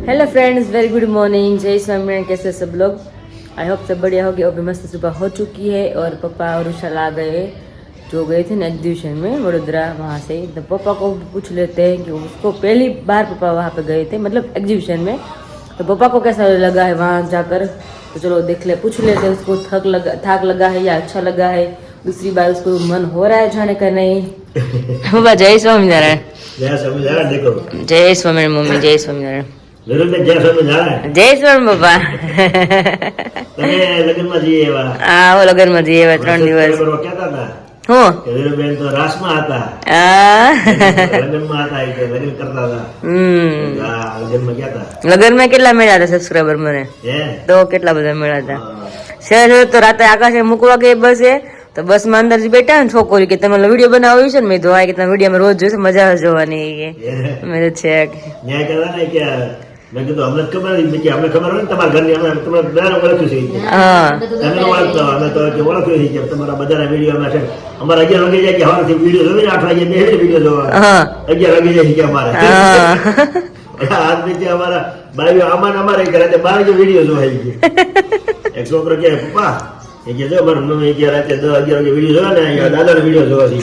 Hello friends, very good morning. जय स्वामीनारायण। कैसे सब लोग? आई होप सब बढ़िया होगी। अभी मस्त सुबह हो चुकी है और पापा और विशाल आ गए, जो गए थे ना एग्जीबिशन में वडोदरा, वहाँ से। तो पापा को पूछ लेते हैं कि उसको पहली बार पापा वहाँ पे गए थे, मतलब एग्जीबिशन में। तो पापा को कैसा लगा है वहाँ जाकर, तो चलो देख ले, पूछ लेते हैं उसको। थाक लगा है या अच्छा लगा है? दूसरी बार उसको मन हो रहा है जाने का नहीं? पापा जय स्वामीनारायण। जय स्वामीनारायण। देखो, जय स्वामीनारायण मम्मी, जय स्वामीनारायण। જય સ્વામીનારાયણ। જય સ્વામી બાપા। તમે લગ્નમાં જઈએ એવા? હા, હું લગ્નમાં જઈએ એવા 3 દિવસ। કહેતા હતા હું કે વીરુબેન તો રાસમાં હતા, લગ્નમાં હતા, એ લગ્ન કરતા હતા। લગ્નમાં ગયા હતા। લગ્નમાં કેટલા મળ્યા હતા સબસ્ક્રાઈબર મને? તો કેટલા બધા મળ્યા હતા? સર તો રાતે આકાશે મૂકવા ગઈ બસે, તો બસ માં અંદર બેઠા ને છોકરી કે તમે વિડીયો બનાવ્યો છે ને? મેં ધોવાય કે તમે વિડીયો રોજ જોઈશે, મજા આવે જોવાની। મેં તો છે ન્યાય કરતા ને કે મેં કીધું અમને ખબર નથી કે અમને ખબર હોય ને તમારા ઘરની, અમે તમારા બધાને ઓળખ્યું છે। હા, તમે ઓળખતા અમે તો કે ઓળખ્યું છે કે તમારા બધાના વિડીયો અમે છે। અમારે 11 વાગે જાય કે હવારથી વિડીયો જોવે, 8 વાગે બે વિડીયો જોવા, 11 વાગે જાય કે અમારે આજ બીજે અમારા ભાઈઓ અમારે ઘરે 12 વિડીયો જોવાય છે। એક છોકરો કે પપ્પા એ કે જો મારા મમ્મી કે રાતે 10 11 વાગે વિડીયો જોવા ને, દાદાનો વિડીયો જોવા છે।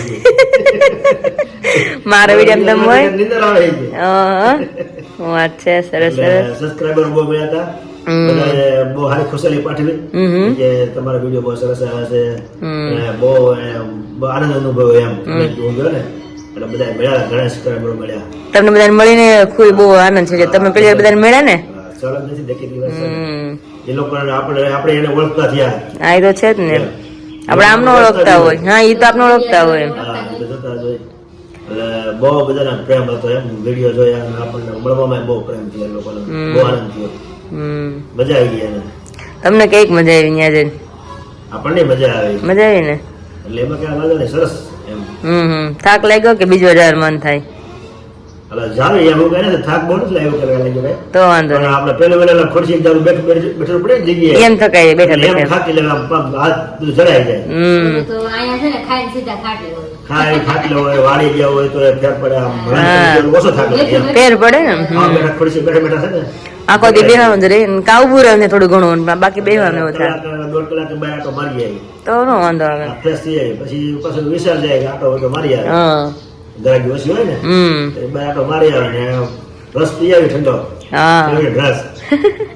મારો વિડીયો તમે હોય નિંદર આવે છે। વાત છે, સરસ સરસ। સબસ્ક્રાઇબર બહુ મળ્યા હતા, બધાએ બહુ સારી ખુશાલી પાઠવી કે તમારા વિડીયો બહુ સરસ આવે છે, બહુ આનંદ અનુભવ એમ જોયો ને। એટલે બધા મળ્યા, ઘણા સબસ્ક્રાઇબરો મળ્યા। તમને બધાને મળીને ખૂબ બહુ આનંદ છે? તમે પેલી બધાને મળ્યા ને? સરસ નથી દેખી દિવસ એ લોકો આપણે એને ઓળખતા થયા। હા, એ તો છે જ ને, આપણે આમનો ઓળખતા હોય। હા, એ તો આપણે ઓળખતા હોય। એટલે બહુ બધાના પ્રેમ હતો એમ, વિડીયો જોયા અને આપણને મળવામાં બહુ પ્રેમ થયો, લોકોને બહુ આનંદ થયો, મજા આવી ગઈ એને। તમને કઈક મજા આવી ત્યાં જઈને? આપણને મજા આવી, મજા આવી ને? એટલે એમાં કઈ વાંધો નહીં, સરસ એમ। થાક લાગ્યો કે બીજો વાર મન થાય? એટલે જાવે એમ કહે ને, થાક બહુ નથી લાગ્યો કરવા લાગ્યો તો વાંધો નહીં। આપણે પેલા ખુરશી જાવ બેઠું પડે જગ્યાએ એમ થકાય બેઠા એમ ખાટી લેવા હાથ બધું જડાઈ જાય। તો અહીંયા છે ને ખાઈને સીધા ખાટલે હોય, ખાટલો હોય, વાળી ગયા હોય તો ફેર પડે, આમ ઓછો થાક લાગે, ફેર પડે ને। બેઠા ખુરશી બેઠા છે ને આખો દી બેહવાનું જ રહે, કાવું રહે ને થોડું ઘણું, બાકી બેહવાનું એવું થાય। 1.5 કલાક બાર આટો મારી આવી તો નો વાંધો આવે, ફ્રેશ થઈ જાય, પછી પાછું વિશાળ જાય કે આટો હોય મારી આવે। હા, ગરાગી ઓછી હોય ને બાર આટો મારી આવે ને રસ પી આવી ઠંડો, રસ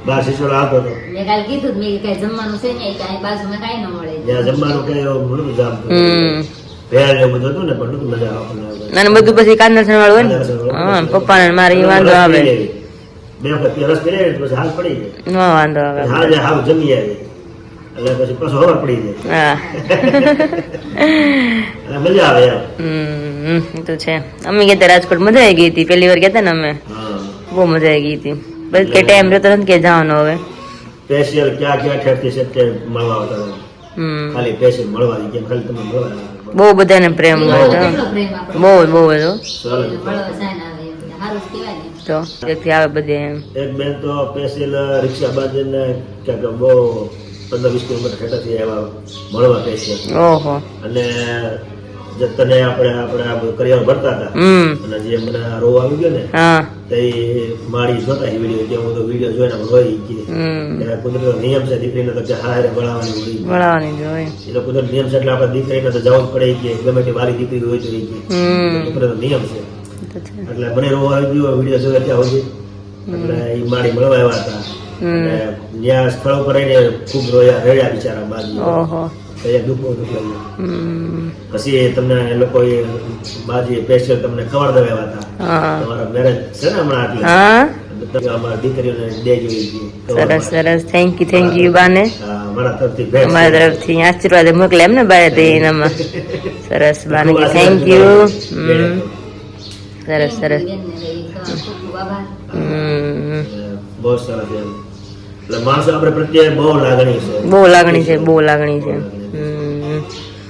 બાર શીશોડો આવતો હતો। મેં કાલે કીધું મેં કઈ જમવાનું છે ને કઈ બાજુમાં કઈ ન મળે, જ્યાં જમવાનું કઈ નતું જામતું, ભેળ એવું બધું હતું ને, પણ નતું મજા આવે અને બધું પછી કાંદા વાળું હોય ને। હા, પપ્પા ને મારે વાંધો આવે, 2 વખત રસ પી રહી પછી હાલ પડી જાય, નો વાંધો આવે, હાલ જમી આવી એટલે પછી પાછો હવા પડી જાય। હા, મજા આવે એમ। એ તો છે। અમે ગયા રાજકોટ, મજા આવી ગઈ હતી, પહેલી વાર ગયા ને અમે, બહુ મજા આવી ગઈ હતી। બસ કે ટાઈમ રહેતો નથી કે જવાનો હવે સ્પેશિયલ ક્યાં ઠેરથી છે તે મળવા આવતા, ખાલી સ્પેશિયલ મળવા કેમ ખાલી તમે મળવા, બહુ બધાને પ્રેમ હોય, બહુ બહુ બધો તો જેથી આવે બધે એમ। એક બેન તો સ્પેશિયલ રિક્ષા બાંધીને ક્યાંક બહુ 15-20 કિલોમીટર હેઠળથી આવ્યા મળવા સ્પેશિયલ। ઓહો, અને જે તને આપણે કરિયાવર ભરતા હતા અને જે મને રોવ આવી ગયો ને, હા, તો એ મારી જોતા વિડીયો કે હું તો વિડીયો જોઈને રોઈ ગઈ કે કુદરતનો નિયમ છે, દીકરીને તો હારે ભણાવવાની જોઈએ, એ તો કુદરત નિયમ છે એટલે આપણે દીકરીને તો જવું જ પડે કે ગમે તે વાલી દીકરી હોય તો એ કુદરતનો નિયમ છે। એટલે મને રોવ આવી ગયો વિડીયો જોયા ત્યાં સુધી, એટલે એ મારી મળવા આવ્યા હતા અને ત્યાં સ્થળ ઉપર રહીને ખૂબ રડ્યા બિચારા બાજુ, દુઃખ લાગ્યું। પછી તમને એ લોકો બાજી સ્પેશિયલ તમને કવર દેવા હતા, તમારા મેરેજ છે ને હમણાં, એટલે અમારા દીકરીઓને દે જોઈ, સરસ સરસ, થેન્ક યુ બાને, મારા તરફથી અમારા તરફથી આશીર્વાદ મોકલે એમ ને બાય તે એનામાં, સરસ બાને કે થેન્ક યુ, સરસ સરસ, બહુ સરસ એમ। એટલે માણસો આપણે પ્રત્યે બહુ લાગણી છે, બહુ લાગણી છે, બહુ લાગણી છે।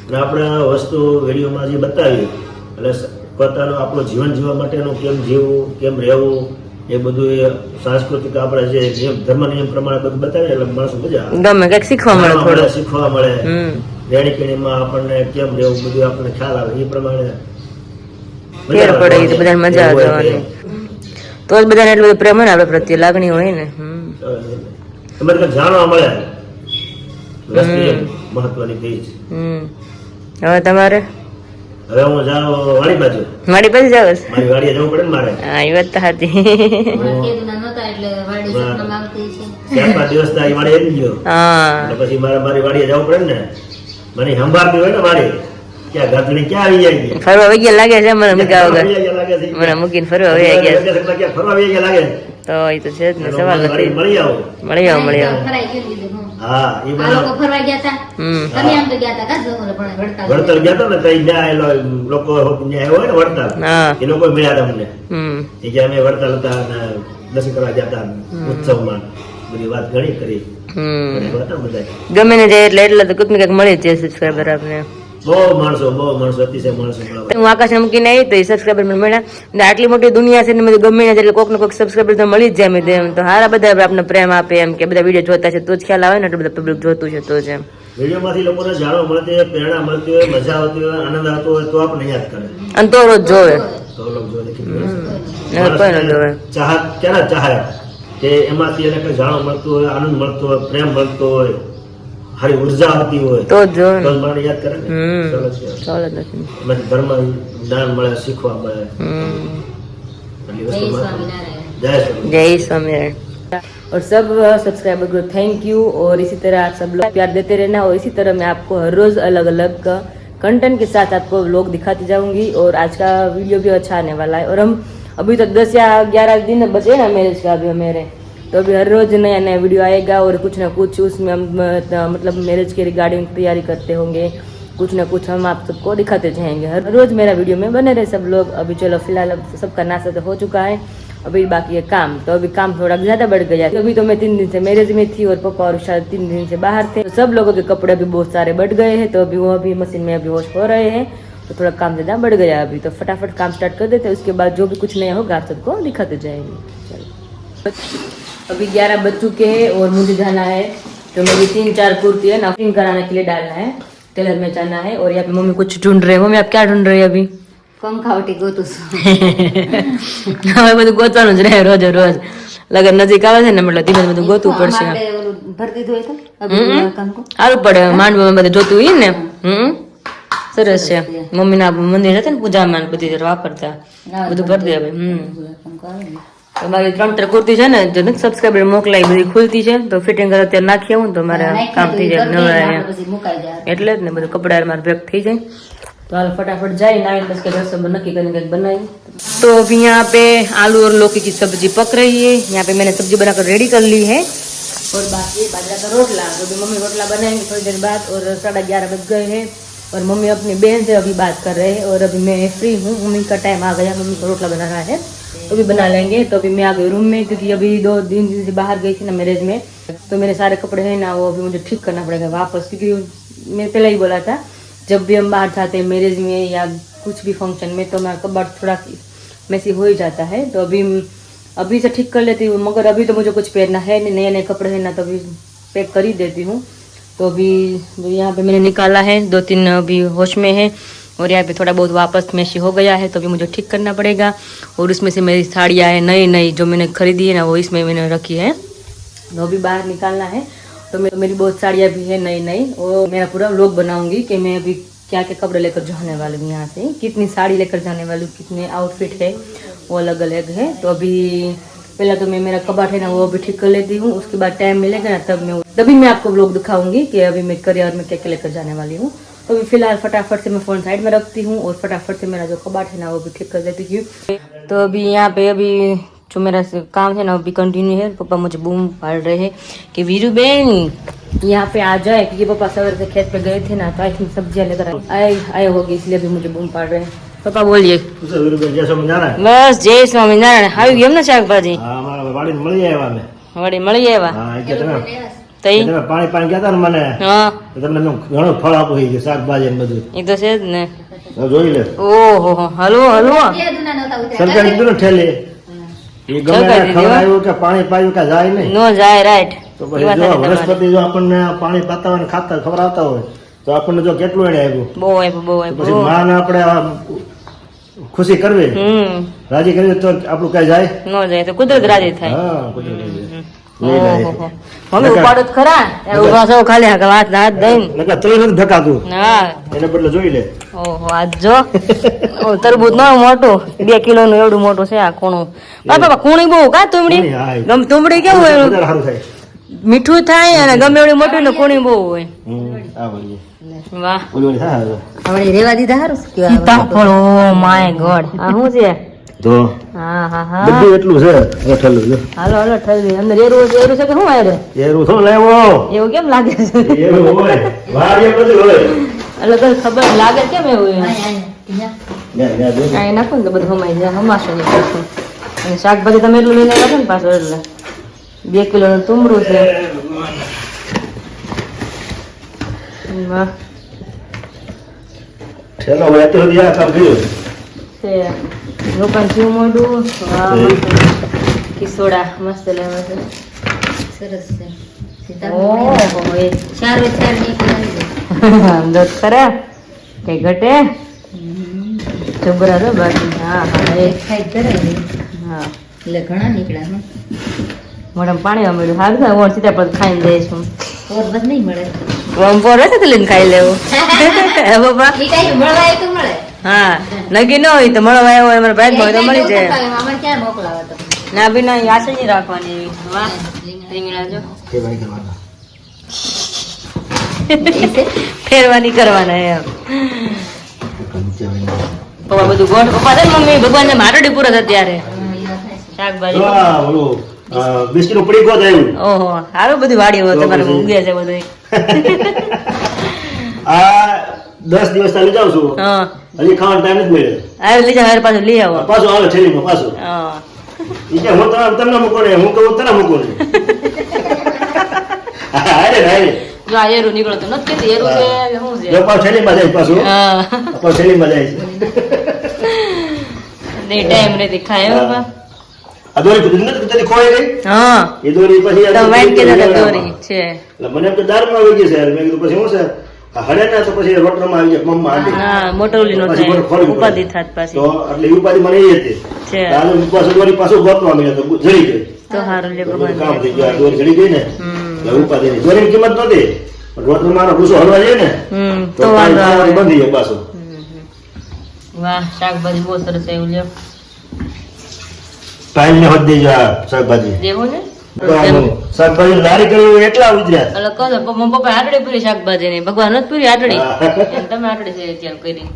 અને આપણે વસ્તુ વિડીયોમાં જે બતાવી એટલે પોતાનું આપણું જીવન જીવવા માટેનું કેમ જીવવું, કેમ રહેવું, એ બધું સાંસ્કૃતિક આપણે જે નિયમ ધર્મ નિયમ પ્રમાણે બધું બતાવીએ એટલે માણસો મજા આવે, ગમે કંઈક શીખવા મળે, થોડું શીખવા મળે, રહેણી કહેણીમાં આપણને કેમ રહેવું બધું આપણને ખ્યાલ આવે, એ પ્રમાણે ફેર પડે, બધાને મજા આવવાની। તો જ બધાને એટલું બધું પ્રેમ હોય ને આપણે પ્રત્યે લાગણી હોય ને. તમારે કંઈક જાણવા મળે વસ્તુ એ મહત્વની થઈ છે. હવે તમારે હવે હું જાઉં વાડી બાજુ. મારી પાસે જાવ મારી વાડીએ જવું પડે ને મારે. હા એ વાત તો હતી. હમણાં કીધું નહોતા એટલે વાડી સપનામાં આવતી છે. 4-5 દિવસ તો અહીં વાડી આવી ગયો. હા એટલે પછી મારી વાડીએ જવું પડે ને. મને સંભાળતી હોય ને વાડી ક્યાં ગાંઠણી ક્યાં આવી જાય. ફરવા વહી ગયા લાગે છે મને મૂક્યા વગર. લાગે છે મને મૂકીને ફરવા વહી ગયા ક્યાં ફરવા આવી ગયા લાગે. તો એ તો છે જ ને સવાલ નથી. મળી આવો. મળી આવો મળી આવો. ફરાઈ ગયું કીધું હું. હા એ આ લોકો ફરવા ગયા હતા. તમે આમ તો ગયા હતા કા જમવા પણ વડતાલ. વડતાલ ગયા હતા ને તો ત્યાં લોકો ત્યાં હોય ને વડતાલ હા એ લોકો મળ્યા હતા મને. હમ એ કે અમે વડતાલ હતા અને દર્શન કરવા ગયા હતા ઉત્સવમાં. બધી વાત ઘણી કરી. બધા ગમે ને જાય એટલે તો કંઈક ને કંઈક મળી જ જાય સબસ્ક્રાઈબર આપને. બહુ માણસો અતિશય માણસો મળે. હું આકાશને મૂકીને આવી તો એ સબસ્ક્રાઈબર મને મળ્યા. અને આટલી મોટી દુનિયા છે ને મેં ગમે ને એટલે કોઈક ને કોઈક સબસ્ક્રાઈબર તો મળી જ જાય. મેં એમ તો હારા બધા આપણે પ્રેમ આપે એમ કે બધા વિડીયો જોતા છે તો જ ખ્યાલ આવે ને એટલે બધા પબ્લિક જોતું છે તો જ એમ. વિડીયોમાંથી લોકોને જાણવા મળતી હોય, પ્રેરણા મળતી હોય, મજા આવતી હોય, આનંદ આવતો હોય તો આપણે યાદ કરે. અને તો રોજ જોવે તો લોકો જોવે કોઈ ન જોવે. ચાહત ક્યારે ચાહે કે એમાંથી એને કઈ જાણવા મળતું હોય, આનંદ મળતો હોય, પ્રેમ મળતો હોય, સારી ઉર્જા આવતી હોય તો જ જોવે તો જ મને યાદ કરે ને. ચાલ જ નથી. એમાંથી ધર્મ જ્ઞાન મળે, શીખવા મળે. એટલી જય વસ્તુમાં સ્વામિનારાયણ. જય સ્વામિનારાયણ. जय स्वामीनारायण। और सब सब्सक्राइबर को थैंक यू और इसी तरह आप सब लोग प्यार देते रहना और इसी तरह मैं आपको हर रोज अलग अलग कंटेंट के साथ आपको व्लॉग दिखाती जाऊंगी और आज का वीडियो भी अच्छा आने वाला है और हम अभी तक 10 या 11 दिन बचे ना मैरिज का अभी मेरे तो अभी हर रोज नया नया वीडियो आएगा और कुछ ना कुछ उसमें हम मतलब मैरिज के रिगार्डिंग तैयारी करते होंगे कुछ ना कुछ हम आप सबको दिखाते जाएंगे हर रोज मेरा वीडियो में बने रहे सब लोग। अभी चलो फिलहाल अब सबका नाश्ता तो हो चुका है अभी बाकी है काम तो अभी काम थोड़ा ज्यादा बढ़ गया है। अभी तो मैं 3 दिन से मैरिज में थी और पापा और शायद 3 दिन से बाहर थे तो सब लोगों के कपड़े अभी बहुत सारे बढ़ गए हैं तो अभी वो अभी मशीन में अभी वॉश हो रहे हैं तो थोड़ा काम ज्यादा बढ़ गया अभी तो फटाफट काम स्टार्ट कर देते हैं उसके बाद जो भी कुछ नया होगा आप सबको दिखाते जाएंगे। चलो अभी 11 बज चुके हैं और मुझे जाना है तो मेरी 3-4 कुर्ती है ना फिटिंग कराने के लिए डालना है टेलर में जाना है और यहाँ पे मम्मी कुछ ढूंढ रहे हैं। मम्मी आप क्या ढूंढ रही है अभी? કંકાવટી ગોતું છું. હવે બધું ગોતવાનું જ રહે રોજ રોજ લગન નજીક આવે છે ને એટલે ધીમે ધીમે બધું ગોતવું પડશે. આપણે ઓલું ભરી દીધું હોય તો અભી કંકુ સારું પડે માંડવામાં બધું જોતું હોય ને. સરસ છે મમ્મીના મંદિર હતા ને પૂજામાં ને બધી વાપરતા બધું ભરી દે હવે. કંકુ આવે ને. મારી 3 કુર્તી છે ને જે સબસ્ક્રાઈબર મોકલાઈ બધી ખુલતી છે તો ફિટિંગ કરવા અત્યારે નાખી આવું તો મારે કામ થઈ જાય નવરા પછી મુકાઈ જાય. એટલે જ ને બધું કપડા મારે ભેગ થઈ જાય तो हाल फटाफट जाए ना बस के सब नक्की करने का बनाई। तो अभी यहाँ पे आलू और लौकी की सब्जी पक रही है। यहाँ पे मैंने सब्जी बनाकर रेडी कर ली है और बाकी बाजरा का रोटला तो भी मम्मी रोटला बनाएंगे थोड़ी देर बाद और 11:30 बज गए हैं और मम्मी अपनी बहन से अभी बात कर रहे हैं और अभी मैं फ्री हूँ। मम्मी का टाइम आ गया मम्मी को रोटला बनाना है तो भी बना लेंगे। तो अभी मैं आ गई रूम में क्योंकि अभी 2 दिन से बाहर गई थी ना मैरिज में तो मेरे सारे कपड़े हैं ना वो अभी मुझे ठीक करना पड़ेगा वापस क्योंकि मैं पहले ही बोला था जब भी हम बाहर जाते हैं मैरिज में या कुछ भी फंक्शन में तो मेरा कपड़ा थोड़ा मैसी हो ही जाता है तो अभी से ठीक कर लेती हूँ मगर अभी तो मुझे कुछ पहनना है नहीं नए नए कपड़े हैं ना तो अभी पैक कर ही देती हूँ। तो अभी जो यहाँ पे मैंने निकाला है 2-3 अभी होश में है और यहाँ पे थोड़ा बहुत वापस मैसी हो गया है तो अभी मुझे ठीक करना पड़ेगा और उसमें से मेरी साड़ियाँ हैं नई नई जो मैंने खरीदी है ना वो इसमें मैंने रखी है तो अभी बाहर निकालना है। तो मेरी बहुत साड़ियाँ भी है नई नई और मेरा पूरा व्लॉग बनाऊंगी कि मैं अभी क्या क्या कपड़े लेकर जाने वाली हूँ यहाँ से कितनी साड़ी लेकर जाने वाली हूँ कितने आउटफिट है वो अलग अलग है। तो अभी पहला तो मैं मेरा कबाट है ना वो अभी ठीक कर लेती हूँ उसके बाद टाइम मिलेगा ना तभी मैं आपको व्लॉग दिखाऊंगी कि अभी मैं करियर में क्या क्या लेकर जाने वाली हूँ। तो अभी फिलहाल फटाफट से मैं फ़ोन साइड में रखती हूँ और फटाफट से मेरा जो कबाट है ना वो भी ठीक कर देती हूँ। तो अभी यहाँ पे अभी जो मेरा काम है ना वो भी कंटिन्यू है। पापा मुझे बूम पाड़ रहे हैं कि वीरू बहन यहाँ पे आ जाए क्योंकि पापा सवेर से खेत पे गए थे ना तो आई सब्जियाँ लेकर आए होगी इसलिए भी मुझे बूम पाड़ रहे हैं। पापा बोलिए बस जय स्वामीनारायण આવી ગયું ને શાકભાજી વાડી મળી આવ્યા અમે વળી મળી આવ્યા હા કે તમે તઈ તમે પાણી ગયા હતા ને મને હા તમને ઘણું ફળ આપું છે શાકભાજી ને બધું એ તો છે જ ને જોઈ લે ઓહો હલવો હલવો બે દુના નહોતા ઉતર્યા. સરકારી કીધું ને ઠેલી એ ગમે સરકારી ખવડાવ્યું કે પાણી પાયું કે જાય નહીં નો જાય રાઈટ તો પછી જો વનસ્પતિ જો આપણને પાણી પાતા હોય ને ખાતા ખવડાવતા હોય તો આપણને જો કેટલું એને આવ્યું બહુ આપ્યું પછી માને આપણે ખુશી કરવી રાજી કરવી તો આપણું કઈ જાય ન જાય તો કુદરત રાજી થાય. હા કુદરત ઓહો. મમ્મી ઉપાડો તો ખરા ઉભા છો ખાલી હાથ હાથ દઈને. નકર તોય નથી ધકાતું હા એને બદલે જોઈ લે ઓહો આજ જો તરબૂચ ન મોટું 2 કિલો નું એવડું મોટું છે આ કૂણું. બાપા કૂણી બહુ કા તુમડી ગમ તુમડી કેવું હોય વધારે સારું થાય મીઠું થાય અને ગમે એવડી મોટું ને કૂણી બહુ હોય. આ વળી વાહ ઓલી થાય હવે રેવા દીધા હારું સીતાફળ ઓ માય ગોડ આ શું છે? તો હા હા હા બધું એટલું છે ઠલ્લું છે હાલો હાલો ઠલવી અંદર એરું છે કે શું આવ્યું એરું થોડું લાવ્યો એવું કેમ લાગે છે? એરું હોય વાર એ બધું હોય એટલે કઈ ખબર લાગે કેમ એવું ન્યા દે કાંઈ નાખો ને તો બધું હમાઈ જાય હમાશે નહીં પાછું. અને શાકભાજી તમે એટલું લઈને આવ્યા છો ને પાછું એટલે 2 કિલોનું તુમરું છે. વાહ ઠેલો હોય અત્યાર સુધી આ કામ કર્યું છે લોકોને જીવ મોઢું વાહ મસ્ત. કિસોડા મસ્ત લેવા છે. સરસ છે ઓહો એ ચાર નીકળી અંદર ખરા કઈ ઘટે જબરા તો બાકી હા હા એ ખાઈ કરાય હા એટલે ઘણા નીકળ્યા ને મોઢામાં પાણી મળ્યું સારું થાય ઓર સીધા પર ખાઈને જઈશું. ઓર બસ નહીં મળે વંપોર હશે તો લઈને ખાઈ લેવું હે બાપા ઈ કાંઈ મળવાય તો મળે હા નક્કી ન હોય તો મળવા આવ્યો હોય અમારા ભાઈ હોય તો મળી જાય. અમારે ક્યાં મોકલાવા તો ના બી ના આશે નહીં રાખવાની એવી. વાહ રીંગણા જો કે ભાઈ કરવાના ફેરવાની કરવાના એમ. પપ્પા બધું ગોઠ પપ્પા છે ને મમ્મી ભગવાનને માટડી પૂરા થયા ત્યારે શાકભાજી ઓલું બિસ્કિટ નું પડી ગોત આવ્યું ઓહો સારું બધું વાડી હોય તમારે ઉગે છે બધું. આ 10 દિવસ ચાલી જાઉં છું હા હજી ખાવાનો ટાઈમ નથી મળ્યો આવે લઈ જાઓ હારે પાછું લઈ આવો. પાછું આવે થેલીમાં પાછું હા ઈ કે હું તમને મૂકો ને હું કહું તને મૂકો ને હારે હારે જો આ એરું નીકળો તો નથી કીધી એરું છે કે શું છે? જો પાછું થેલીમાં જાય પાછું હા પાછું થેલીમાં જાય છે નહીં ટાઈમ નથી ખાય હો બાપા. આ દોરી કુદી નથી કુદી ખોવાઈ ગઈ હા એ દોરી પછી તો વાઈટ કે દોરી છે એટલે મને એમ કે દારમાં આવી ગઈ છે મેં કીધું પછી શું છે આ હડે ને તો પછી રોટરમાં આવી જાય મમ્મા આંટી હા મોટોલી નો પછી થાય ખોલવી પડે. ઉપાધિ થાત પાછી તો એટલે એ ઉપાધિ મને એ હતી છે હાલ પાછું દોરી પાછું ગોતવા મળ્યો તો જડી ગઈ તો હારું લે બધું કામ ભગવાન. થઈ ગયું આ દોરી જડી ગઈ ને એટલે ઉપાધિ નહીં દોરીની કિંમત નહોતી પણ રોટમાં મારો ભૂસો હલવા જાય ને તો વાંધો આવે. બંધ થઈ ગયો પાછો વાહ શાકભાજી બહુ સરસ એવું લ્યો ટાઈમ ને હોત દેજો આ શાકભાજી દેવું ને તો આનું શાકભાજી લારી કરી એટલા ઉતર્યા એટલે કહો પપ્પા આટડી પૂરી શાકભાજી ની ભગવાન નથી પૂરી આટડી હા. એમ તમે આટડી છે અત્યારે કરી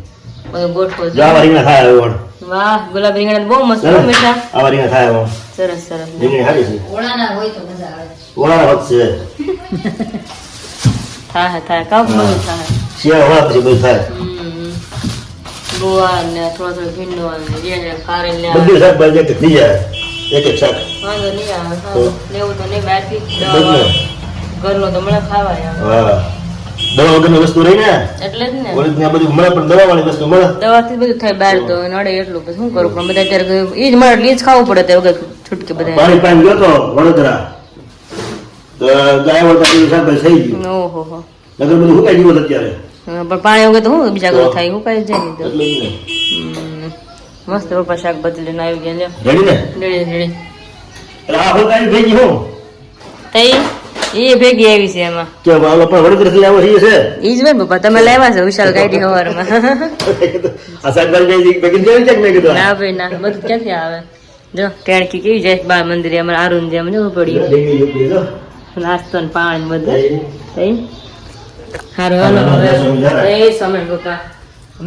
બધું ગોઠવો છો. જાવા રીંગણા થાય હવે વણ. વાહ ગુલાબ રીંગણા બહુ મસ્ત ચાલો. બહુ મીઠા આવા રીંગણા થાય હવે સરસ સરસ રીંગણી સારી છે ઓળાના હોય તો મજા આવે ઓળાના હોત છે થાય થાય કામ બધું થાય શિયાળા હોત પછી બધું થાય ગુવાર ને થોડો ભીંડો ને જે કારેલ ને બધું શાકભાજી એક થઈ જાય એક એક શાક વાંધો નહીં આવે તો? લેવું તો નહીં બહારથી બધું. ઘરનું તો મળે ખાવાય આવે. હા દવા વગરની વસ્તુ રહી ને એટલે જ ને ઓલી ત્યાં બધું મળે પણ દવા વાળી વસ્તુ મળે દવાથી બધું થાય બહાર તો નડે એટલું પછી શું કરું પણ બધા અત્યારે ઈ જ મળે એટલે ઈ જ ખાવું પડે તે વગર છૂટકે બધા પાણી પાણી ગયો તો વડોદરા તો ગાય વળતા બધું શાકભાજી થઈ ગયું ઓહો હો નગર બધું સુકાઈ ગયું હોત અત્યારે પણ પાણી વગર તો શું બીજા કોઈ થાય હું કઈ જાય નહીં તો. એટલે ઈ ને. મસ્ત પપ્પા શાકભાજી લઈને આવી ગયા લ્યો રેડી ને રેડી રેડી એટલે આ ફૂલકારી ભેગી હું તઈ એ ભેગી આવી છે એમાં કે ઓલો પણ વડોદરાથી આવો છીએ છે ઈ જ હોય પપ્પા તમે લાવ્યા છો વિશાલ ગાડી સવારમાં આ શાકભાજી ભેગી દેવી છે કે મેં કીધું ના ભાઈ ના બધું ક્યાંથી આવે જો ટેણકી કેવી જાય બા મંદિરે અમારે આરુન જેમ જવું પડ્યું ડેંગી યુપી જો નાસ્તો ને પાણી ને બધું જય. તઈ હારું હાલો હવે એ સમય પપ્પા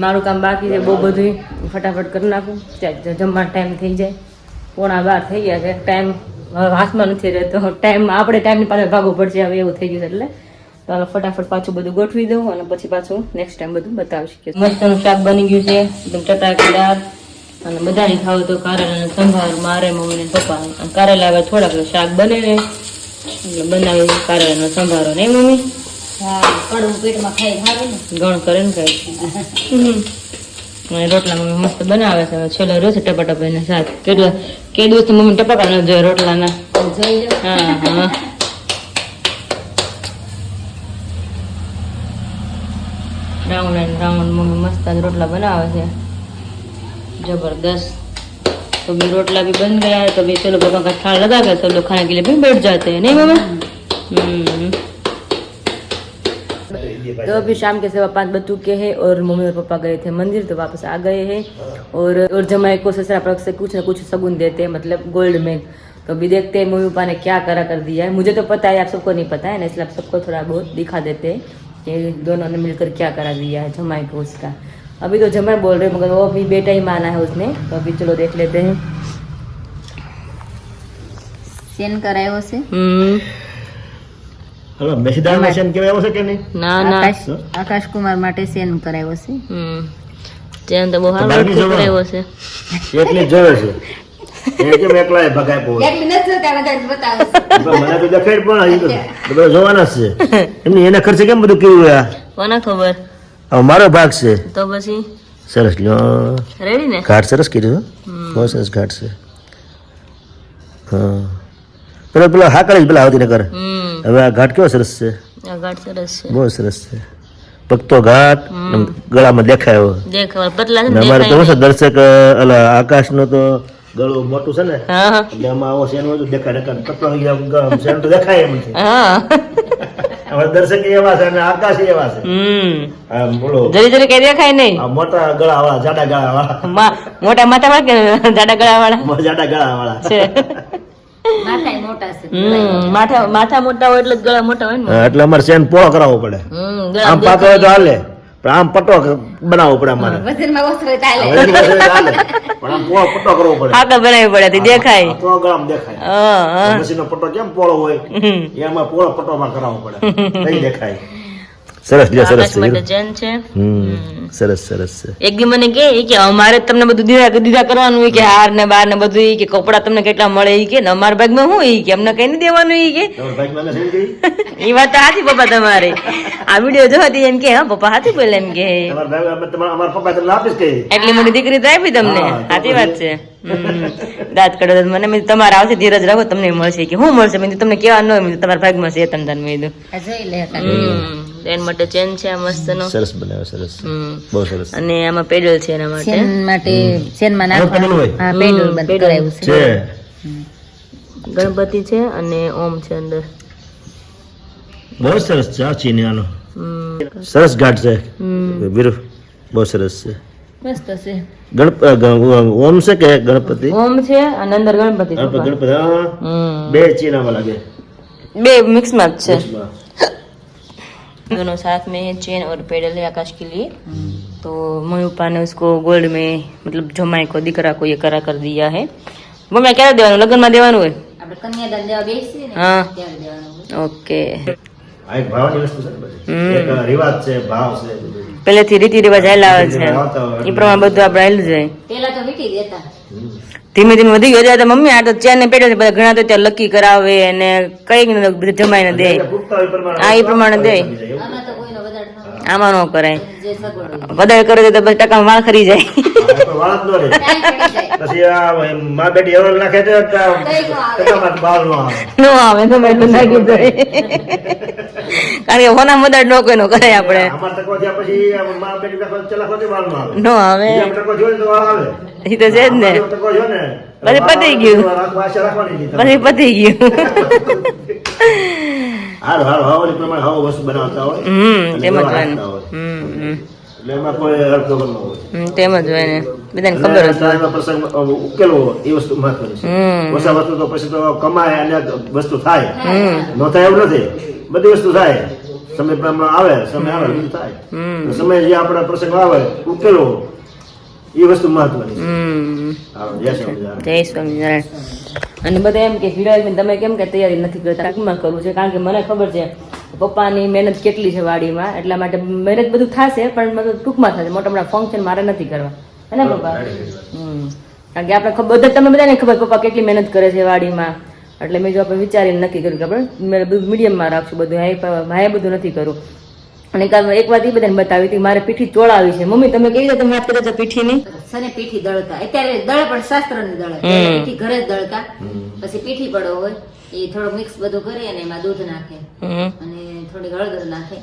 મારું કામ બાકી છે બહુ બધું ફટાફટ કરી નાખું જમવાનો ટાઈમ થઈ જાય 11:15 થઈ ગયા છે ટાઈમ હવે હાથમાં નથી રહેતો ટાઈમ આપણે ટાઈમની પાસે ભાગવું પડશે હવે એવું થઈ ગયું છે એટલે તો હાલો ફટાફટ પાછું બધું ગોઠવી દઉં અને પછી પાછું નેક્સ્ટ ટાઈમ બધું બતાવીશ કે મસ્તનું શાક બની ગયું છે એકદમ ચટાકેદાર અને બધાને ખાવું તો કારેલાનો સંભાર મારે મમ્મી ને પપ્પા અને કારેલા હવે થોડાક શાક બને ને એટલે બનાવી કારેલાનો સંભારો નહીં મમ્મી હા કડવું પેટમાં ખાઈ સારું ને ગણ કરે ને કઈ અને રોટલા મમ્મી મસ્ત બનાવે છે હવે છેલ્લે રહ્યો છે ટપાટપ એને શાક કેટલા કે દિવસ મમ્મી ટપાકા ન જોઈએ રોટલાના જોઈ લો હા હા રાઉન્ડ એન્ડ રાઉન્ડ મમ્મી મસ્ત જ રોટલા બનાવે છે जबरदस्त। तो भी रोटला भी बन गया है, तो भी चलो पापा का थाल लगा कर सब लोग खाने के लिए भी बैठ जाते हैं, नहीं मामा? तो अभी शाम के 5:15 बज चुके हैं और मम्मी और पापा गए थे मंदिर, तो वापस आ गए हैं। और जमाई को ससुरा पक्ष से कुछ ना कुछ शगुन देते हैं, मतलब गोल्ड में। तो अभी देखते हैं मम्मी पापा ने क्या कर दिया है। मुझे तो पता है, आप सबको नहीं पता है ना, इसलिए आप सबको थोड़ा बहुत दिखा देते हैं कि दोनों ने मिलकर क्या करा दिया है जमाई को उसका। अभी तो जमाई बोल रहे मगर वो अभी बेटा ही माना है उसने, तो अभी चलो देख लेते हैं। સેન કરાયો છે હલો મેસીદાર મશીન કેવાય છે કે નહીં? ના ના, આકાશ કુમાર માટે સેન કરાયો છે ચેન તો બહુ સારો કરાયો છે, એટલી જ જોવે છે એ કેમ એકલાય ભગાય પો એટલી નથી જોતા, વધારે બતાવે છે મને તો દેખાય પણ હજી તો બધા જોવાના જ છે એમની એના ખર્ચે કેમ બધું કેવું આ કોને ખબર? હવે મારો ભાગ છે તો પછી સરસ લ્યો રેડી ને? ઘાટ સરસ કર્યું બહુ સરસ ઘાટ છે હા પેલા હાકડી પેલા આવતી ને કરે હવે આ ઘાટ કેવો સરસ છે, આ ઘાટ સરસ છે, બહુ સરસ છે પગતો ઘાટ ગળામાં દેખાય એવો દેખાવ પતલા છે ને, અમારે તો દેખાય શું દર્શક અલા આકાશ નો તો ગળું મોટું છે ને હા એટલે આમાં આવો સેન બધું દેખાય પતલો સેન તો દેખાય એમ છે હા હવે દર્શક એવા છે અને આકાશ એવા છે આમ બોલો જરી જરી કઈ દેખાય નહીં, આ મોટા ગળા વાળા જાડા ગળા વાળા મોટા માથા વાળા કે જાડા ગળા વાળા જાડા ગળા વાળા છે. માથાય મોટા છે માથા મોટા હોય એટલે જ ગળા મોટા હોય ને. હા, એટલે અમારે સેન પોળો કરાવવો પડે ગળા આમ પાતો હોય તો હાલે પણ આમ પટ્ટો બનાવવો પડે અમારે વજનમાં ઓછો હોય તો હાલે. હવે એની પાસે હાલે પણ આમ પોળો પટ્ટો કરવો પડે આગળ બનાવવી પડે તો દેખાય. તો ગળામાં દેખાય હા મશીનનો પટ્ટો કેમ પોળો હોય એમાં પોળો પટ્ટોમાં કરાવવો પડે નહીં દેખાય સરસ લે સરસ આકાશ માટે ચેન છે. સરસ સરસ છે એક દી મને કે અમારે તમને બધું દીધા કરવાનું હોય કે હાર ને બાર ને બધું ઈ કે કપડા તમને કેટલા મળે ઈ કે ને અમારા ભાગમાં શું ઈ કે અમને કઈ નહીં દેવાનું ઈ કે. તમારા ભાઈમાં સેન ગઈ એ વાત તો હાથી પપ્પા તમારે આ વિડીયો જોવાથી એમ કે હા પપ્પા હાથી બોલે એમ કે તમારા ભાઈ અમારા પપ્પા તમને આપીશ કે એટલી મોટી દીકરી તો આપી તમને. હા, તો સાચી વાત છે. દાંત કાઢો મને મેં કીધું તમારે આવશે ધીરજ રાખો તમને મળશે કે શું મળશે મેં કીધું તમને કેવા ન હોય મેં કીધું તમારા ભાગમાં છે તમને મેં કીધું. આ જોઈ લે કાકા. એના માટે ચેન છે આ મસ્ત નો સરસ બનાવ્યો સરસ બહુ સરસ અને આમાં પેડલ છે એના માટે સેન માટે સેનમાં પેડલ નાખવાનું હોય? હા પેડલ બંધ કરાયું છે છે ગણપતિ છે અને ઓમ છે અંદર. બહુ સરસ છે આ ચીની આનો સરસ ઘાટ છે વીર બહુ સરસ છે મસ્ત છે. ઓમ છે કે ગણપતિ ઓમ છે અને અંદર ગણપતિ છે. ગણપતિ હા બે ચીનામાં લાગે બે મિક્સ में છે. दोनों साथ में है चेन और पेडल है आकाश के लिए. तो मयूपा ने उसको गोल्ड में मतलब जमाई को दिकरा को ये करा कर दिया है. वो मैं क्या देवानु लग्न में देवानु है આપણે કન્યાદાન દેવા બેસીએ ને હા ત્યારે દેવાનું હોય. ओके. આ એક ભાવની વસ્તુ છે ને બધી. એક રિવાજ છે ભાવ છે બધું. પહેલેથી રીતિ રિવાજ હાલ્યા આવે છે આવતા હોય. એ પ્રમાણે બધું આપણે હાલ્યું જાય. પેલા તો વીટી દેતા ધીમે ધીમે વધી ગયો જાય તો મમ્મી આ તો ચેન ને પેડલ બધા ઘણા તો ત્યાં લકી કરાવે અને કઈ બધું જમાઈને દે પૂરતા હોય પ્રમાણે આ એ પ્રમાણે દે. આમાં તો કોઈનો વધારે ન હોય. આમાં ન કરાય જે સગવડ હોય વધારે કરે તો બસ ટકા માલ ખરી જાય. વાળા જ ન રહે. ટાઈમ પડી જાય પછી આ માં બેટી એવર નાખે તો ટકામાં બાર નો આવે નો આવે તો મેં એટલું નાખી દે કારણ કે હોના મદદ ન કોઈ નો કરે આપણે અમાર ટકો થયા પછી માં બેટી નાખો ચલા ખોટી બાર નો આવે નો આવે બીજા ટકો જોઈને તો વાર આવે એ તો છે જ ને ટકો જો ને પછી પતી ગયું. આશા રાખવાની નહીં પછી પતી ગયું. હાર હાર હવાની પ્રમાણે હવા વસ્તુ બનાવતા હોય અને તેમ જ એવા હોય ને. રાખતા હોય. એટલે એમાં કોઈ અર્થ વગર ન હોય તેમ જ હોય ને બધાને ખબર જ હોય. એમાં પ્રસંગ ઉકેલવો એ વસ્તુ મહત્વની છે ઓછા વસ્તુ તો પછી તો કમાય અને વસ્તુ થાય ન થાય એવું નથી બધી વસ્તુ થાય સમય પ્રમાણે આવે સમય આવે બધું થાય તો સમય જે આપણા પ્રસંગ આવે ઉકેલવો એ વસ્તુ મહત્વની છે. હાલો, જય સ્વામિનારાયણ. જય સ્વામિનારાયણ. અને બધા એમ કે વિરાજબેન તમે કેમ કે તૈયારી નથી કરતા ટૂંકમાં કરવું છે કારણ કે મને ખબર છે પપ્પાની મહેનત કેટલી છે વાડીમાં એટલા માટે મહેનત બધું થશે પણ મતલબ ટૂંકમાં થશે મોટા મોટા ફંક્શન મારે નથી કરવા હે ને પપ્પા. કારણ કે આપણે બધા તમે બધાને ખબર પપ્પા કેટલી મહેનત કરે છે વાડીમાં એટલે મેં જો આપણે વિચારીને નક્કી કર્યું કે આપણે બધું મીડિયમમાં રાખશું બધું હાઈ બધું નથી કરવું. અને એક વાત એ બધાને બતાવી હતી મારે પીઠી ચોળાવી છે મમ્મી તમે કેવી રીતે તમે વાત કરો છો પીઠીની સને પીઠી દળતા અત્યારે દળે પણ શાસ્ત્રની દળે ત્યારે પીઠી ઘરે જ દળતા પછી પીઠી પડો હોય એ થોડું મિક્સ બધું કરી અને એમાં દૂધ નાખે અને થોડી હળદર નાખે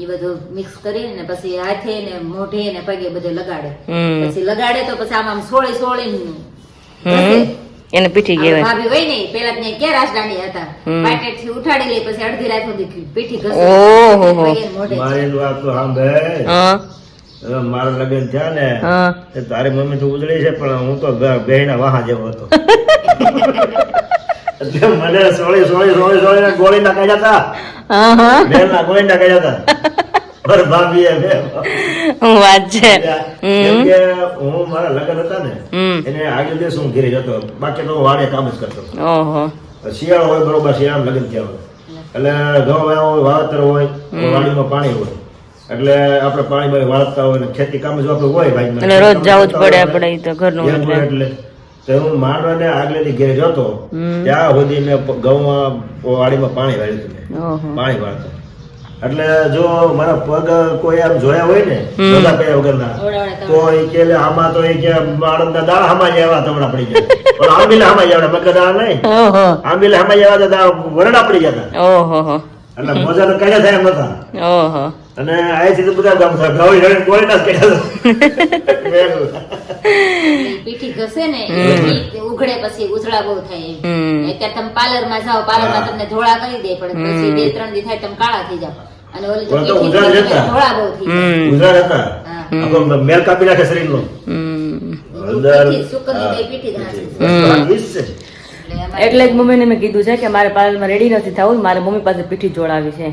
એ બધું મિક્સ કરીને ને પછી હાથે ને મોઢે ને પગે બધે લગાડે. હમ. પછી લગાડે તો પછી આમ સોળી એને પીઠી કહેવાય. ભાભી હોય ને પેલા ત્યાં ક્યાં રાસદાણી હતા, પાટેટ થી ઉઠાડી લે પછી અડધી રાત સુધી પીઠી ઘસે. ઓહો. પગે ને મોઢે. મારી વાત તો સાંભળ. હા હવે મારા લગ્ન થયા ને હા તે તારી મમ્મી તો ઉજળી છે પણ હું તો બહેના વાહા જેવો હતો. એટલે મને સોળી ગોળી ના કાઢ્યા હતા. હા હા બેનના ગોળી ના કાઢ્યા હતા. પર ભાભીએ વાત છે. કેમ કે હું મારા લગ્ન હતા ને એને આગળ દિવસ હું ઘેરે જતો, બાકી તો વાડે કામ જ કરતો. ઓહો. શિયાળો હોય બરોબર, શિયાળામાં લગ્ન થયા હોય એટલે ઘઉં વાવ્યા હોય, વાવતર હોય, વાડીમાં પાણી હોય એટલે આપણે પાણી વાળતા હોય ને ખેતી કામ જો આપણે હોય ભાઈ એટલે રોજ જવું જ પડે આપણે, ઈ તો ઘરનું એટલે તો હું માંડવાને આગલેથી ઘેરે જતો ત્યાં સુધી મેં ઘઉંમાં વાડીમાં પાણી વાળ્યું હતું મેં. ઓહો. પાણી વાળતો એટલે જો મારા પગ કોઈ આમ જોયા હોય ને મોજા પહેર્યા વગરના તો એ કે આમાં તો એ કે આડમના દાળ હામાં જેવા તમડા પડી જાય, પણ આંબીલા હામાં જેવા મગર દાળ નહીં, ઓહો. આંબીલા હામાં જેવા તો દાળ વરડા પડી જતા. ઓહો. એટલે મોજા તો કાઢ્યા થાય એમ નતા. ઓહો. અને અહીંથી તો બધા ગામ ગવડી રડીને ગોળી ના જ કાઢ્યા. પીઠી ઘસે ને એ ઉઘડે પછી ઉજળા બહુ થાય એમ. અત્યારે તમે પાર્લર માં જાઓ, પાર્લર માં તમને ધોળા કરી દે પણ પછી 2-3 દી થાય તમે કાળા થઈ જાવ. અને ઓલી તો ઓલા તો પીઠી ઉજળા ઘસે જતા. ને ધોળા બહુ થઈ જાય. ગુજરાત હતા હા. આપણો મેલ કાપી નાખે શરીરનો. પીઠી સુકની દે પીઠી ઘાસે. એટલે અમારે એટલે જ મમ્મીને મેં કીધું છે કે મારે પાર્લરમાં રેડી નથી થવું, મારે મમ્મી પાસે પીઠી જોડાવી છે.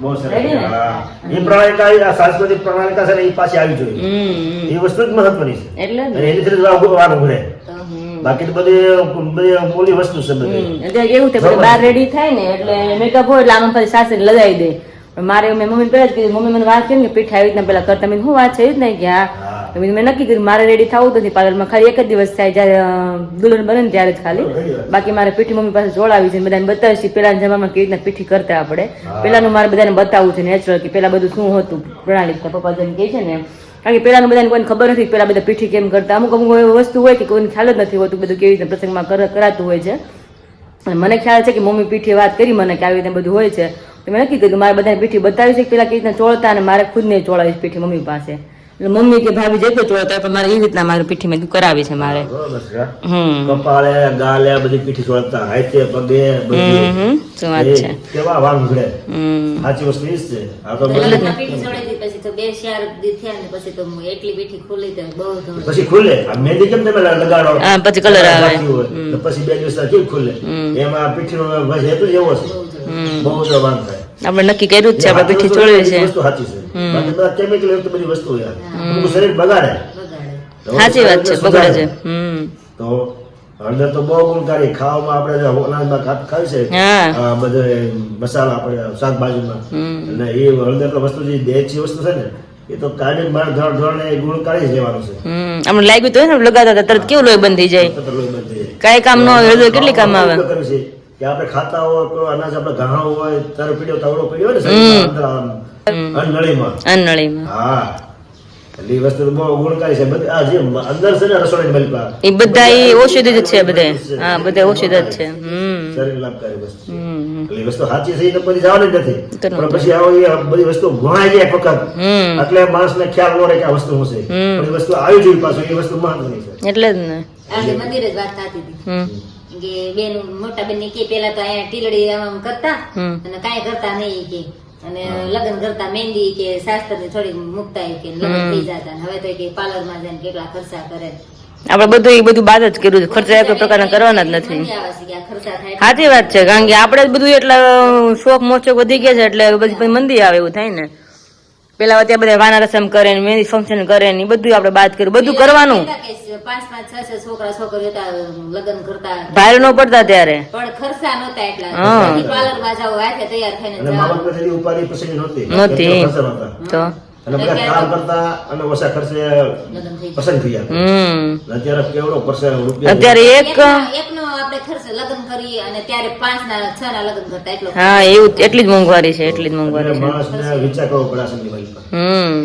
બહુ સરસ. રેડી ને? હા. એ પ્રણાલિકા, આ સાંસ્કૃતિક પ્રણાલિકા છે ને એ પાછી આવી જોઈએ. હમ. એ વસ્તુ જ મહત્વની છે. એટલે જ અને ને. એની તરફ વાનું ઘરે. બાકી તો બધી મોલી વસ્તુ છે બધી. અત્યારે કેવું થાય બધે બહાર રેડી થાય ને એટલે મેકઅપ હોય એટલે આમાં પછી સાસરે લગાવી દે. પણ મારે મેં મમ્મીને પહેલા જ કીધું, મમ્મી મને વાત કરી ને પીઠ આવી રીતના પેલા કરતા. મેં શું વાત છે? એ જ નહીં કે હા. તો મેં નક્કી કર્યું મારે રેડી થવું નથી પાર્લરમાં, ખાલી એક જ દિવસ થાય જ્યારે દુલ્હન બને ને ત્યારે જ ખાલી. બાકી મારે પીઠી મમ્મી પાસે જોડાવી છે, બધાને બતાવી છે પેલાના જમાનામાં કેવી રીતના પીઠી કરતા આપણે. પેલાનું મારે બધાને બતાવવું છે નેચરલ કે પેલા બધું શું હતું પ્રણાલિકા. પપ્પા જેમ કહે છે ને એમ, કારણ કે પેલાનું બધાને કોઈને ખબર નથી પેલા બધા પીઠી કેમ કરતા. અમુક એવી વસ્તુ હોય કે કોઈને ખ્યાલ જ નથી હોતું બધું કેવી રીતે પ્રસંગમાં કરાતું હોય છે. અને મને ખ્યાલ છે કે મમ્મી પીઠી વાત કરી મને કે આવી રીતે બધું હોય છે. તો મેં નક્કી કર્યું મારે બધાને પીઠી બતાવી છે કે પેલા કેવી રીતના ચોળતા, અને મારે ખુદને ચોળાવી પીઠી મમ્મી પાસે. એટલે મમ્મી કે ભાભી જેટલો ચોળતા પણ મારે એ રીતના મારે પીઠી મેં કરાવી છે મારે. બરોબર છે. હમ. કપાળે ગાલે બધી પીઠી ચોળતા, હાથે પગે બધી. શું વાત છે. કેવા વાંગ ઘડે. હમ. સાચી વસ્તુ એ જ છે. આ તો લગ્નમાં પીઠી ચડાવી દીધી પછી તો 2-4 દી થયા ને પછી તો એટલી પીઠી ખુલી તો બહુ ધોળ. પછી ખુલે. આ મહેંદી કેમ તમે લગાડો? હા, પછી colour આવે. બાકી હોય. તો પછી 2 દિવસ કેમ ખુલે? એમાં પીઠીનો બસ હેતુ જ એવો છે. બહુ જ વાંગ થાય. આપણે નક્કી કર્યું જ છે આપણે પીઠી ચોળવી છે. વસ્તુ સાચી છે. બાકી બધા કેમિકલ યુક્ત બધી વસ્તુ યાર. આપણું શરીર બગાડે. બગાડે. સાચી વાત છે, બગડે છે. હમ. તો હળદર તો બહુ ગુણકારી. ખાવામાં આપણે જે અનાજમાં ખાય છે હા. આ બધે મસાલા આપણે શાકભાજીમાં, અને એ હળદર તો વસ્તુ જે દેશી વસ્તુ છે ને એ તો કાયમી માર ધોરણે ગુણકારી જ લેવાનું છે. આપણે લાગ્યું તો હોય ને લગાતા હતા તરત કેવું લોહી બંધ થઈ જાય. તો લોહી બંધ થઈ જાય. કાંઈ કામ ન હોય હળદર કેટલી કામ આવે. ઉપયોગ કરે છે કે આપણે ખાતા હોય તો અનાજ આપણે ઘાણો હોય તારો પીડ્યો તાવડો પીડ્યો હોય ને શરીરમાં અંદર આમ અનનળીમાં. અનનળીમાં હા, એટલે એ વસ્તુ તો બહુ ગુણકારી છે. બધી આ જે અંદર છે ને રસોડાની મલિકા એ બધા એ ઔષધિ જ છે બધે. હા, બધા ઔષધ જ છે. શરીર લાભકારી વસ્તુ છે. હમ. એટલે એ વસ્તુ સાચી છે એ તો પછી જવાની જ નથી. તો પણ પછી આવો એ બધી વસ્તુ ભણાઈ જાય ફક્ત એટલે માણસને ખ્યાલ ન રહે કે આ વસ્તુ શું છે. પણ એ વસ્તુ આવી જોઈએ પાછું, એ વસ્તુ મહત્વની છે. એટલે જ ને. આજે મંદિરે જ વાત થતી હતી કે બેન મોટા બેન ની કે પેલા તો અહીંયા ટીલડી આમ કરતા અને કાંઈ કરતા નહીં કે, અને લગ્ન કરતા મહેંદી કે શાસ્ત્ર ની થોડી મુકતા કે લગ્ન થઈ જતા. અને હવે તો કે પાર્લર માં જઈને કેટલા ખર્ચા કરે. આપણે બધું એ બધું બાદ જ કર્યું છે. ખર્ચા કોઈ પ્રકારના કરવાના જ નથી. મંદી આવે છે કે આ ખર્ચા થાય. સાચી વાત છે, કારણ કે આપણે જ બધું એટલા શોખ મોચો વધી ગયા છે એટલે પછી મંદી આવે એવું થાય ને. પેલા ત્યાં બધા વાના રસમ કરે ને મહેંદી ફંક્શન કરે ને એ બધું આપણે બાદ કર્યું. બધું કરવાનું. કહેતા કે 5-5-6 છોકરા છોકરીઓ હતા લગ્ન કરતા ભારે ન પડતા ત્યારે. પણ ખર્ચા નહોતા એટલા. હા. પાર્લર માં જાવ હાથે તૈયાર થઈને અને જાવ. મા બાપ કદી ઉપાધિ પસંદ નહોતી. નહોતી. એટલો ખર્ચો નહોતા. તો અને બધા કામ કરતા અને ઓછા ખર્ચે લગ્ન થઈ પસંદ થઈ જતા. અત્યારે કેવડો રૂપિયા અત્યારે એક એકનો આપણે ખર્ચ લગ્ન કરીએ અને ત્યારે 5-6 ના લગ્ન કરતા એટલો. હા એવું એટલી જ મોંઘવારી છે, એટલી જ મોંઘવારી છે. માણસને વિચાર કરવો પડે આ સંજયભાઈ પર.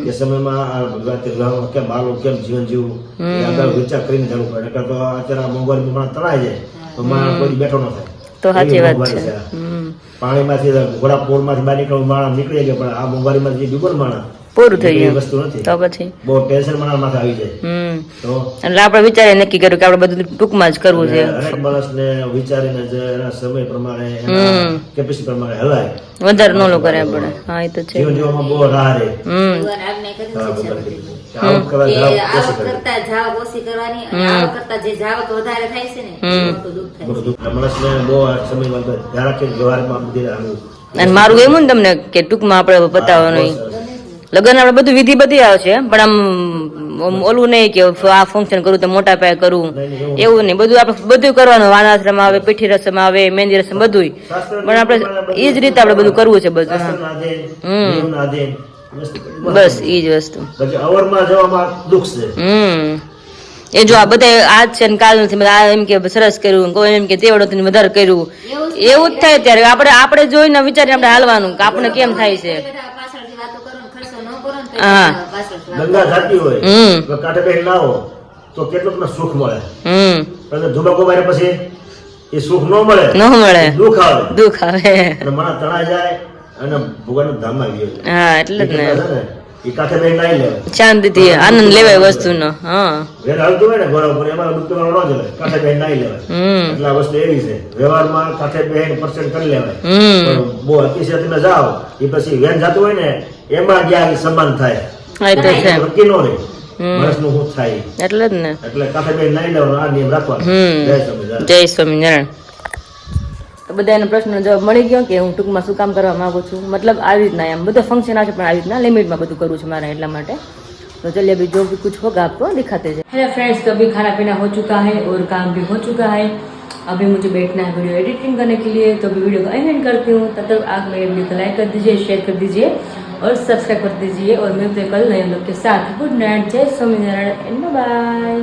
એ સમયમાં આ ગુજરાતી રહેવાનું કેમ બાળકો કેમ જીવન જીવવું એ આગળ વિચાર કરીને ચાલુ પડે. નકર તો અત્યારે આ મોંઘવારીમાં માણસ તણાઈ જાય તો માણસ કોઈ બેઠો ન થાય. તો સાચી એવી વાત મોંઘવારી છે. છે આ. પાણીમાંથી ઘોડાપોરમાંથી બહાર નીકળવું માણસ નીકળી ગયા, પણ આ મોંઘવારીમાંથી ડૂબો માણસ પૂરું થઈ એવી ગયું વસ્તુ નથી. તો પછી બહુ ટેન્શન માણસ માથે આવી જાય. તો એટલે આપણે વિચારે નક્કી કર્યું કે આપણે બધું ટૂંકમાં જ કરવું છે. હરેક માણસને વિચારીને જે એના સમય પ્રમાણે એના કેપેસિટી પ્રમાણે હલાય, વધારે નો કરે આપણે. હા એ તો છે. જીવન જીવવામાં બહુ રાહ રહે. ભગવાન આજ્ઞા કરી છે કે આવક કરવા કે જાવ આવક ઓછી કરવી. કરતા જાવક ઓછી કરવાની, અને આવક કરતા જે જાવક વધારે થાય છે ને એ મોટું દુઃખ થાય છે. બધું દુઃખ. માણસને બહુ આ સમયમાં તો ધ્યાન રાખીને વ્યવહારમાં બધી આનું અને મારું એવું ને તમને કે ટૂંકમાં આપણે બતાવવાનું લગ્ન આપણે બધું વિધિ બધી આવે છે, પણ આમ ઓલું નહીં કે આ ફંક્શન કરું તો મોટા પાયે કરું એવું નહીં. બધું આપણે બધું કરવાનું, વાનાશ્રમ આવે, પીઠી રસમ આવે, મહેંદી રસમ બધું, પણ આપણે એ જ રીતે આપણે બધું કરવું છે બધું. હા. શાસ્ત્રના આધીન, નિયમના આધીન વસ્તુ બધી બસ એ જ વસ્તુ. પછી અવરમાં જવામાં દુઃખ છે. એ જો આ બધા આજ છે ને કાલ નથી, બધા આ એમ કે સરસ કર્યું, કોઈ એમ કે તેવડો વધારે કર્યું, એવું જ થાય. ત્યારે આપણે જોઈને વિચારીને આપણે હાલવાનું કે આપણે કેમ થાય છે. બધા પાછળથી વાતો કરો ને ખર્ચો ન કરો ને તો હા. પાછળથી વાતો. ગંગા જાતી હોય તો કાંઠે બેસી ના હો તો કેટલું તમને સુખ મળે. પણ ધુમાકો મારે પછી એ સુખ ન મળે, ન મળે, દુઃખ આવે, દુઃખ આવે. અને માણસ તણાઈ જાય અને ભગવાનના ધામમાં ગયો. હા એટલે જ ને, એ કાંઠે બેસી નાઈ લેવાય, શાંતિથી આનંદ લેવાય વસ્તુનો. હા વેર હાલતું હોય ને ઘોડા ઉપર એમાં ડૂબકી મારવા ન જવાય, કાંઠે બેસી નાઈ લેવાય. એટલે આ વસ્તુ એવી છે, વ્યવહારમાં કાંઠે બેસી પર્સન્ટ કરી લેવાય. પણ બહુ અતિશય તમે જાઓ એ પછી વેન જતું હોય ને એમાં જ્યાં સમાન થાય. હા એ તો છે. નક્કી ન રહે માણસનું શું થાય. એટલે જ ને. એટલે કાંઠે બેસી નાઈ લેવાનું, આ નિયમ રાખવાનો. જય સ્વામિનારાયણ. જય સ્વામિનારાયણ. તો બધા એનો પ્રશ્નનો જવાબ મળી ગયો કે હું ટૂંકમાં શું કામ કરવા માંગુ છું. મતલબ આવી રીતના એમ બધા ફંક્શન આવે છે, પણ આવી રીતના લિમિટમાં બધું કરું છું मारा એટલા માટે. तो चलिए अभी जो भी कुछ होगा आपको दिखाते हैं. हेलो फ्रेंड्स, तो अभी खाना पीना हो चुका है और काम भी हो चुका है. अभी मुझे बैठना है वीडियो एडिटिंग करने के लिए. तो अभी वीडियो को एंड करती हूँ. तब तक आप मेरे वीडियो को लाइक कर दीजिए, शेयर कर दीजिए और सब्सक्राइब कर दीजिए. और मिलते हैं कल नए लोग के साथ. गुड नाइट, जय स्वामीनारायण एंड बाय.